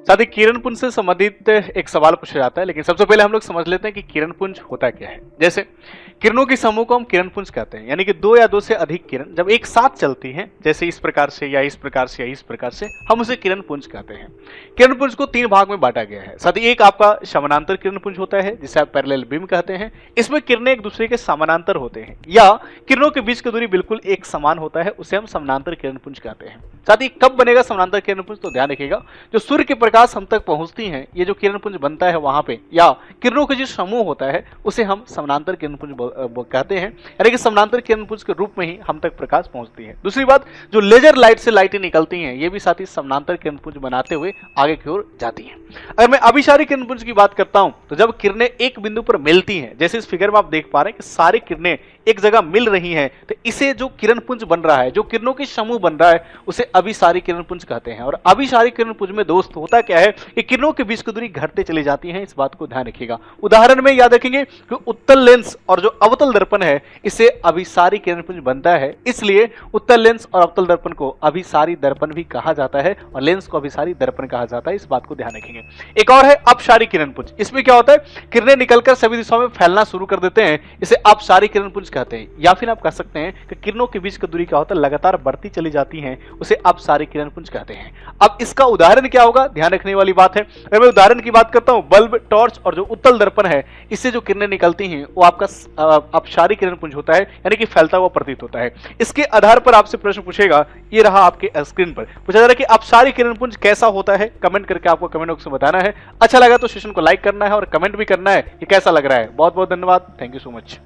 साथ ही किरण पुंज से संबंधित एक सवाल पूछा जाता है, लेकिन सबसे पहले हम लोग समझ लेते हैं कि किरण पुंज होता क्या है। जैसे किरणों के समूह को हम किरण पुंज कहते हैं, यानी कि दो या दो से अधिक किरण जब एक साथ चलती हैं, जैसे इस प्रकार से या इस प्रकार से या इस प्रकार से, हम उसे किरण पुंज कहते हैं। किरण पुंज को तीन भाग में बांटा गया है। साथ ही एक आपका समानांतर किरण पुंज होता है, जिसे आप पैरेलल बीम कहते हैं। इसमें किरणें एक दूसरे के समानांतर होते हैं, या किरणों के बीच की दूरी बिल्कुल एक समान होता है, उसे हम समानांतर किरण पुंज कहते हैं। साथ ही कब बनेगा समानांतर किरण पुंज, तो ध्यान रखिएगा, जो सूर्य के प्रकाश हम तक पहुंचती हैं, ये जो किरण पुंज बनता है वहां पे, या किरणों के जो समूह होता है उसे हम समानांतर किरण पुंज कहते हैं, यानी कि समानांतर किरण पुंज के रूप में ही हम तक प्रकाश पहुंचती है। दूसरी बात, जो लेजर लाइट से लाइटें निकलती हैं, ये भी साथ ही समानांतर किरण पुंज बनाते हुए आगे की ओर जाती हैं। अगर मैं अभिसारी किरण पुंज की बात करता हूं, तो जब किरणें एक बिंदु पर मिलती हैं, जैसे इस फिगर में आप देख पा रहे हैं कि सारी किरणें एक जगह मिल रही हैं, तो इसे जो किरण पुंज बन रहा है, जो किरणों के समूह बन रहा है, उसे अभिसारी किरण पुंज कहते हैं। और अभिसारी किरण पुंज में दोस्त होता क्या है कि किरणों के बीच की दूरी घटते चली जाती है, इस बात को ध्यान रखिएगा। उदाहरण में याद रखेंगे कि उत्तल लेंस और जो अवतल दर्पण है, इसे अभिसारी किरण पुंज बनता है, इसलिए उत्तल लेंस और अवतल दर्पण को अभिसारी दर्पण भी कहा जाता है और लेंस को अभिसारी दर्पण कहा जाता है, इस बात को ध्यान रखेंगे। एक और है अपसारी किरण पुंज। इसमें क्या होता है, किरणें निकलकर सभी दिशाओं में फैलना शुरू कर देते हैं, इसे अपसारी किरण पुंज कहते हैं। या फिर आप कह सकते हैं कि किरणों के बीच की दूरी क्या होता है, लगातार बढ़ती चली जाती है, उसे अपसारी किरण पुंज कहते हैं। अब इसका उदाहरण क्या होगा, ध्यान रखने वाली बात है। अगर मैं उदाहरण की बात करता हूं, बल्ब, टॉर्च और जो उत्तल दर्पण है, इससे जो किरणें निकलती हैं वो आपका अपसारी किरण पुंज होता है, यानी कि फैलता हुआ प्रतीत होता है। इसके आधार पर आपसे प्रश्न पूछेगा, ये रहा आपके स्क्रीन पर, पूछा जा रहा है कि अपसारी किरण पुंज कैसा होता है। कमेंट करके आपको कमेंट बॉक्स में बताना है। अच्छा लगा तो सेशन को लाइक करना है और कमेंट भी करना है कि कैसा लग रहा है। बहुत बहुत धन्यवाद, थैंक यू सो मच।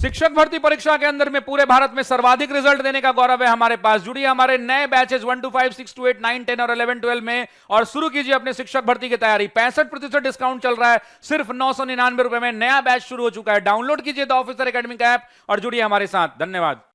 शिक्षक भर्ती परीक्षा के अंदर में पूरे भारत में सर्वाधिक रिजल्ट देने का गौरव है हमारे पास। जुड़िए हमारे नए बैचेस 1 to 5, 6 to 8, 9, 10 और 11, 12 में और शुरू कीजिए अपने शिक्षक भर्ती की तैयारी। 65% डिस्काउंट चल रहा है, सिर्फ 999 रुपए में नया बैच शुरू हो चुका है। डाउनलोड कीजिए द ऑफिसर एकेडमी का ऐप और जुड़िए हमारे साथ। धन्यवाद।